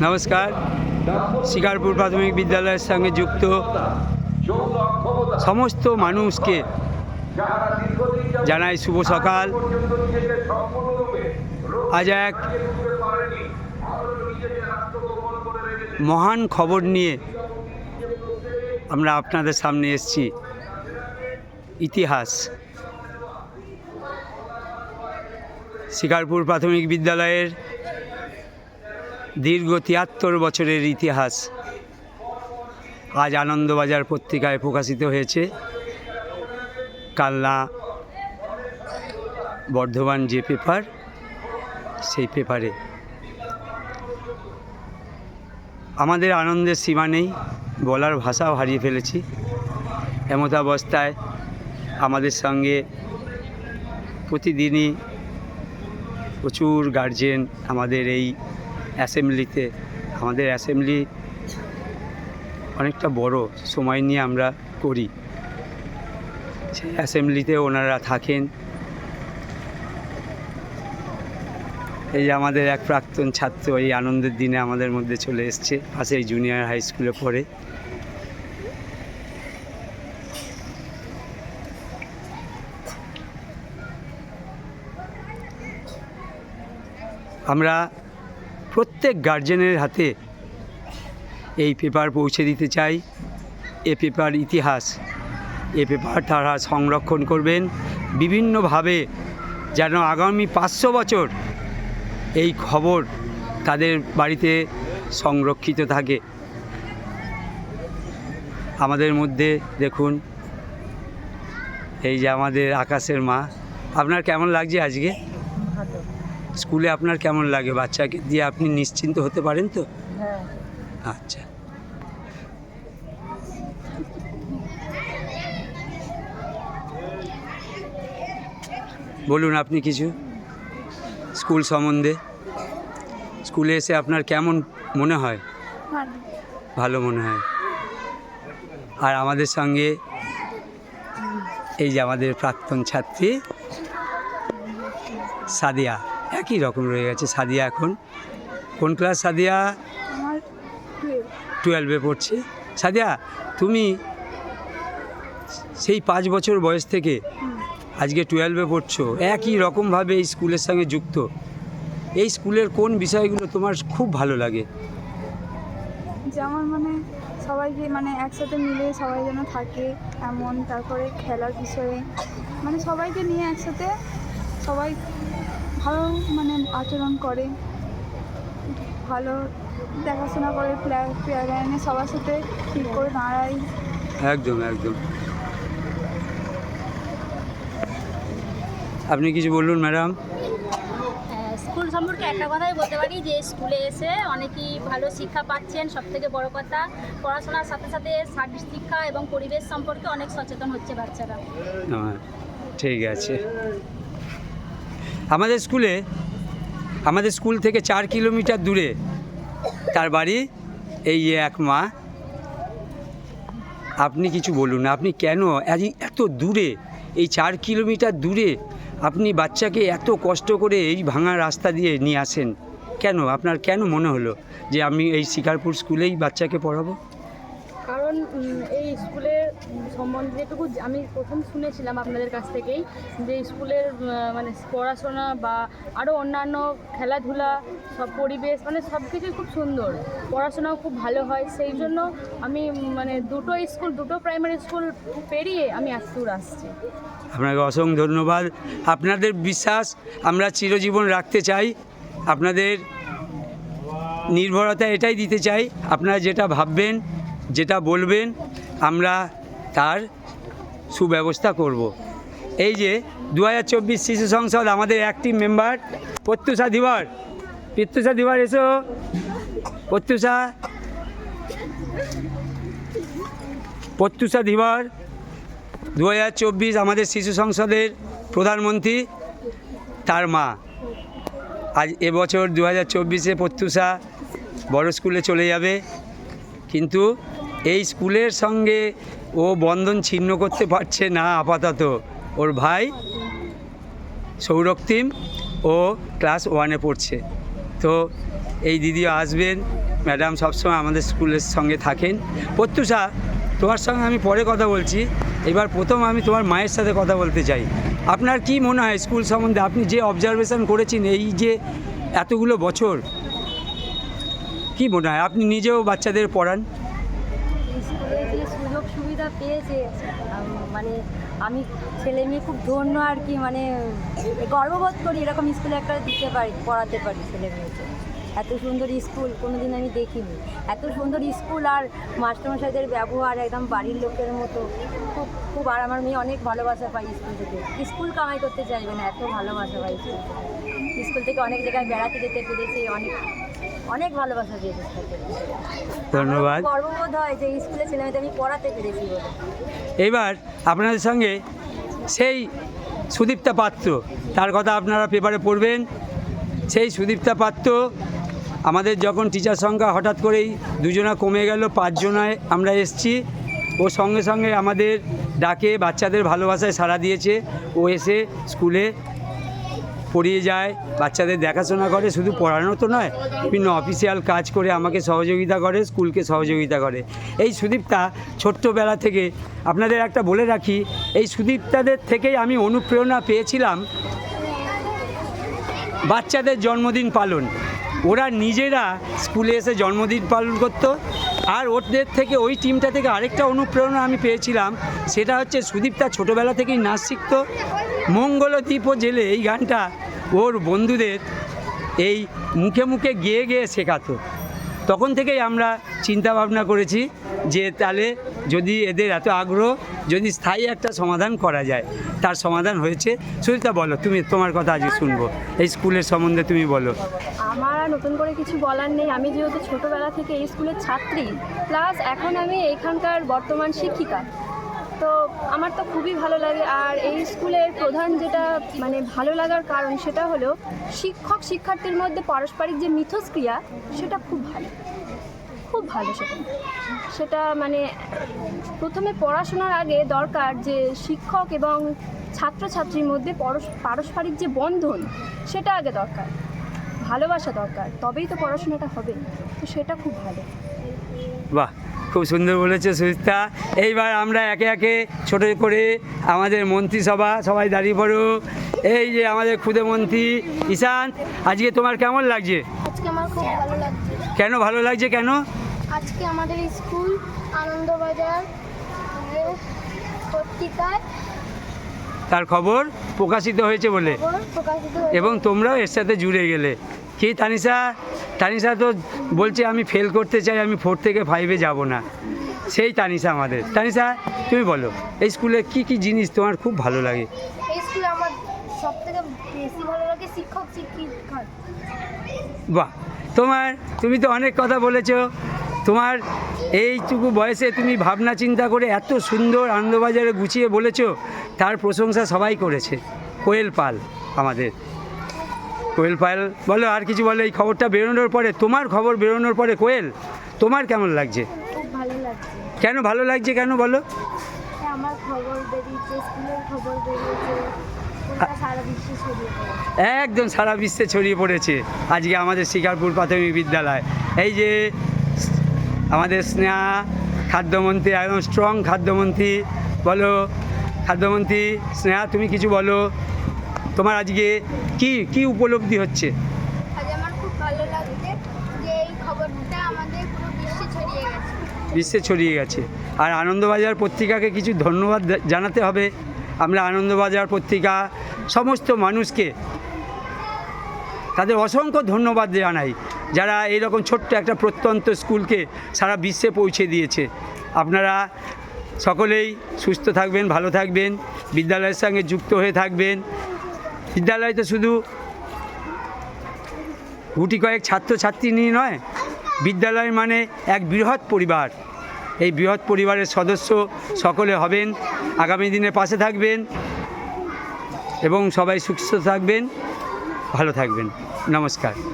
নমস্কার। শিকারপুর প্রাথমিক বিদ্যালয়ের সঙ্গে যুক্ত সমস্ত মানুষকে জানাই শুভ সকাল। আজ এক মহান খবর নিয়ে আমরা আপনাদের সামনে এসেছি। ইতিহাস। শিকারপুর প্রাথমিক বিদ্যালয়ের দীর্ঘ ৭৩ বছরের ইতিহাস আজ আনন্দবাজার পত্রিকায় প্রকাশিত হয়েছে। কালনা বর্ধমান যে পেপার, সেই পেপারে আমাদের আনন্দের সীমা নেই, বলার ভাষাও হারিয়ে ফেলেছি। এমতাবস্থায় আমাদের সঙ্গে প্রতিদিনই প্রচুর গার্জেন আমাদের এই অ্যাসেম্বলিতে, আমাদের অ্যাসেম্বলি অনেকটা বড় সময় নিয়ে আমরা করি, সেই অ্যাসেম্বলিতে ওনারা থাকেন। এই যে আমাদের এক প্রাক্তন ছাত্র এই আনন্দের দিনে আমাদের মধ্যে চলে এসছে, পাশেই জুনিয়র হাই স্কুলে পড়ে। আমরা প্রত্যেক গার্জেনের হাতে এই পেপার পৌঁছে দিতে চাই। এ পেপার ইতিহাস, এ পেপার তারা সংরক্ষণ করবেন বিভিন্নভাবে, যেন আগামী 500 বছর এই খবর তাদের বাড়িতে সংরক্ষিত থাকে। আমাদের মধ্যে দেখুন এই যে আমাদের আকাশের মা। আপনার কেমন লাগছে আজকে স্কুলে? আপনার কেমন লাগে? বাচ্চাকে দিয়ে আপনি নিশ্চিন্ত হতে পারেন তো? আচ্ছা, বলুন আপনি কিছু স্কুল সম্বন্ধে। স্কুলে এসে আপনার কেমন মনে হয়? ভালো মনে হয়। আর আমাদের সঙ্গে এই যে আমাদের প্রাক্তন ছাত্রী সাদিয়া, একই রকম রয়ে গেছে। সাদিয়া এখন কোন ক্লাস? সাদিয়া 12-এ পড়ছে। সাদিয়া, তুমি সেই 5 বছর বয়স থেকে আজকে 12-এ পড়ছো, একই রকমভাবে এই স্কুলের সঙ্গে যুক্ত। এই স্কুলের কোন বিষয়গুলো তোমার খুব ভালো লাগে? যেমন সবাইকে একসাথে মিলে সবাই যেন থাকে এমন, তারপরে খেলার বিষয়ে সবাইকে নিয়ে একসাথে সবাই ভালো আচরণ করে, ভালো দেখাশোনা করে, প্লেয়ারে সবার সাথে ঠিক করে দাঁড়ায়। একদম একদম। আপনি কিছু বলুন ম্যাডাম। স্কুল সম্পর্কে একটা কথাই বলতে পারি যে স্কুলে এসে অনেকেই ভালো শিক্ষা পাচ্ছেন। সবথেকে বড় কথা, পড়াশোনার সাথে সাথে শারীরিক শিক্ষা এবং পরিবেশ সম্পর্কে অনেক সচেতন হচ্ছে বাচ্চারা। ঠিক আছে। আমাদের স্কুল থেকে 4 কিলোমিটার দূরে তার বাড়ি। এই এক মা, আপনি কিছু বলুন। আপনি কেন এত দূরে, এই 4 কিলোমিটার দূরে আপনি বাচ্চাকে এত কষ্ট করে এই ভাঙা রাস্তা দিয়ে নিয়ে আসেন? কেন? আপনার কেন মনে হলো যে আমি এই শিকারপুর স্কুলেই বাচ্চাকে পড়াবো? কারণ এই স্কুলের সম্বন্ধে যেটুকু আমি প্রথম শুনেছিলাম আপনাদের কাছ থেকেই, যে স্কুলের পড়াশোনা বা আরও অন্যান্য খেলাধুলা, সব পরিবেশ সব কিছুই খুব সুন্দর, পড়াশোনাও খুব ভালো হয়। সেই জন্য আমি দুটো প্রাইমারি স্কুল পেরিয়ে আমি এত দূর আসছি। আপনাকে অসংখ্য ধন্যবাদ। আপনাদের বিশ্বাস আমরা চিরজীবন রাখতে চাই। আপনাদের নির্ভরতা এটাই দিতে চাই, আপনারা যেটা ভাববেন, যেটা বলবেন, আমরা তার সুব্যবস্থা করব। এই যে 2024 শিশু সংসদ আমাদের অ্যাক্টিভ মেম্বার প্রত্যুষা ধীবর। প্রত্যুষা ধীবর, এসো। প্রত্যুষা ধীবর 2024 আমাদের শিশু সংসদের প্রধানমন্ত্রী, তার মা। আজ এবছর 2024-এ প্রত্যুষা বড় স্কুলে চলে যাবে, কিন্তু এই স্কুলের সঙ্গে ও বন্ধন ছিন্ন করতে পারছে না আপাতত। ওর ভাই সৌরক্তিম ও ক্লাস 1-এ পড়ছে। তো এই দিদিও আসবেন, ম্যাডাম সবসময় আমাদের স্কুলের সঙ্গে থাকেন। প্রত্যুষা, তোমার সঙ্গে আমি পরে কথা বলছি, এবার প্রথম আমি তোমার মায়ের সাথে কথা বলতে চাই। আপনার কি মনে হয় স্কুল সম্বন্ধে, আপনি যে অবজারভেশন করেছেন এই যে এতগুলো বছর, কি মনে হয়? আপনি নিজেও বাচ্চাদের পড়ান। স্কুলে যে সুযোগ সুবিধা পেয়েছে, মানে আমি ছেলে মেয়ে খুব ধন্য আর কি, মানে গর্ববোধ করি এরকম স্কুলে একটা দিতে পারি, পড়াতে পারি ছেলে মেয়েকে। এত সুন্দর স্কুল কোনোদিন আমি দেখিনি, এত সুন্দর স্কুল আর মাস্টারমশাইদের ব্যবহার একদম বাড়ির লোকের মতো, খুব খুব। আর আমার মেয়ে অনেক ভালোবাসা পাই স্কুল থেকে, স্কুল কামাই করতে চাইবে না, এত ভালোবাসা পাই স্কুল থেকে। স্কুল থেকে অনেক জায়গায় বেড়াতে যেতে পেরেছি, অনেক অনেক ভালোবাসা পেয়েছি স্কুল থেকে। ধন্যবাদ। গর্ববোধ হয় যে স্কুলে ছেলে মেয়েদের আমি পড়াতে পেরেছি বলে। এবার আপনাদের সঙ্গে সেই সুদীপ্তা পাত্র, তার কথা আপনারা পেপারে পড়বেন। সেই সুদীপ্তা পাত্র আমাদের যখন টিচার সংখ্যা হঠাৎ করেই দুজনা কমে গেল, 5 জনায় আমরা এসছি, ও সঙ্গে সঙ্গে আমাদের ডাকে বাচ্চাদের ভালোবাসায় সাড়া দিয়েছে। ও এসে স্কুলে পড়িয়ে যায়, বাচ্চাদের দেখাশোনা করে, শুধু পড়ানো তো নয়, বিভিন্ন অফিসিয়াল কাজ করে আমাকে সহযোগিতা করে, স্কুলকে সহযোগিতা করে। এই সুদীপ্তা ছোট্টবেলা থেকে, আপনাদের একটা বলে রাখি, এই সুদীপ্তাদের থেকেই আমি অনুপ্রেরণা পেয়েছিলাম বাচ্চাদের জন্মদিন পালন। ওরা নিজেরা স্কুলে এসে জন্মদিন পালন করতো, আর ওদের থেকে, ওই টিমটা থেকে আরেকটা অনুপ্রেরণা আমি পেয়েছিলাম, সেটা হচ্ছে সুদীপ্তা ছোটোবেলা থেকেই নাচ শিখতো। মঙ্গলদ্বীপ জেলে এই গানটা ওর বন্ধুদের এই মুখে মুখে গেয়ে গেয়ে শেখাতো। তখন থেকেই আমরা চিন্তা ভাবনা করেছি যে তাহলে যদি এদের এত আগ্রহ, যদি স্থায়ী একটা সমাধান করা যায়। তার সমাধান হয়েছে। সুদীপ্তা বলো, তুমি, তোমার কথা আজকে শুনবো, এই স্কুলের সম্বন্ধে তুমি বলো। আমার আর নতুন করে কিছু বলার নেই। আমি যেহেতু ছোটোবেলা থেকে এই স্কুলের ছাত্রী, প্লাস এখন আমি এখানকার বর্তমান শিক্ষিকা, তো আমার তো খুবই ভালো লাগে। আর এই স্কুলের প্রধান যেটা মানে ভালো লাগার কারণ, সেটা হলো শিক্ষক শিক্ষার্থীর মধ্যে পারস্পরিক যে মিথস্ক্রিয়া, সেটা খুব ভালো, খুব ভালো। সেটা মানে প্রথমে পড়াশোনার আগে দরকার যে শিক্ষক এবং ছাত্রছাত্রীর মধ্যে পারস্পরিক যে বন্ধন, সেটা আগে দরকার, ভালোবাসা দরকার, তবেই তো পড়াশোনাটা হবে। তো সেটা খুব ভালো। বাহ, খুব সুন্দর বলেছে সুদীপ্তা। এইবার আমরা একে একে ছোটো করে আমাদের মন্ত্রিসভা, সবাই দাঁড়িয়ে পড়ো। এই যে আমাদের ক্ষুদে মন্ত্রী ঈশান, আজকে তোমার কেমন লাগছে? আজকে আমার খুব ভালো লাগছে। কেন ভালো লাগছে, কেন? আজকে আমাদের স্কুল আনন্দবাজার পত্রিকায় তার খবর প্রকাশিত হয়েছে বলে, প্রকাশিত হয়েছে। এবং তোমরাও এর সাথে জুড়ে গেলে। কি তানিশা? তানিশা তো বলছে আমি ফেল করতে চাই, আমি 4 থেকে 5-এ যাব না। সেই তানিশা আমাদের। তানিশা, তুমি বলো, এই স্কুলে কি কি জিনিস তোমার খুব ভালো লাগে? এই স্কুলে আমার সব থেকে বেশি ভালো লাগে শিক্ষক শিক্ষিকা। বাহ, তুমি তো অনেক কথা বলেছো। তোমার এইটুকু বয়সে তুমি ভাবনা চিন্তা করে এত সুন্দর আনন্দবাজারে গুছিয়ে বলেছো, তার প্রশংসা সবাই করেছে। কোয়েল পাল, আমাদের কোয়েল পাল, বলো আর কিছু বলো। এই খবরটা বেরোনোর পরে, তোমার খবর বেরোনোর পরে, কোয়েল, তোমার কেমন লাগছে? খুব ভালো লাগছে। কেন ভালো লাগছে, কেন বলো? আমার খবর বেরিয়েছে, স্কুলের খবর বেরিয়েছে, ওটা সারা বিশ্বে ছড়িয়ে পড়েছে। একদম সারা বিশ্বে ছড়িয়ে পড়েছে। আজকে আমাদের শিকারপুর প্রাথমিক বিদ্যালয়, এই যে আমাদের স্নেহা খাদ্যমন্ত্রী, একদম স্ট্রং খাদ্যমন্ত্রী, বলো খাদ্যমন্ত্রী স্নেহা, তুমি কিছু বলো। তোমার আজকে কি উপলব্ধি হচ্ছে? আজ আমার খুব ভালো লাগছে যে এই খবরটা আমাদের পুরো বিশ্বে ছড়িয়ে গেছে। বিশ্বে ছড়িয়ে গেছে। আর আনন্দবাজার পত্রিকাকে কিছু ধন্যবাদ জানাতে হবে। আমরা আনন্দবাজার পত্রিকা সমস্ত মানুষকে তাদের অসংখ্য ধন্যবাদ জানাই, যারা এইরকম ছোট্ট একটা প্রত্যন্ত স্কুলকে সারা বিশ্বে পৌঁছে দিয়েছে। আপনারা সকলেই সুস্থ থাকবেন, ভালো থাকবেন, বিদ্যালয়ের সঙ্গে যুক্ত হয়ে থাকবেন। বিদ্যালয় তো শুধু গুটি কয়েক ছাত্রছাত্রী নিয়ে নয়, বিদ্যালয় মানে এক বৃহৎ পরিবার। এই বৃহৎ পরিবারের সদস্য সকলে হবেন, আগামী দিনে পাশে থাকবেন, এবং সবাই সুস্থ থাকবেন, ভালো থাকবেন। নমস্কার।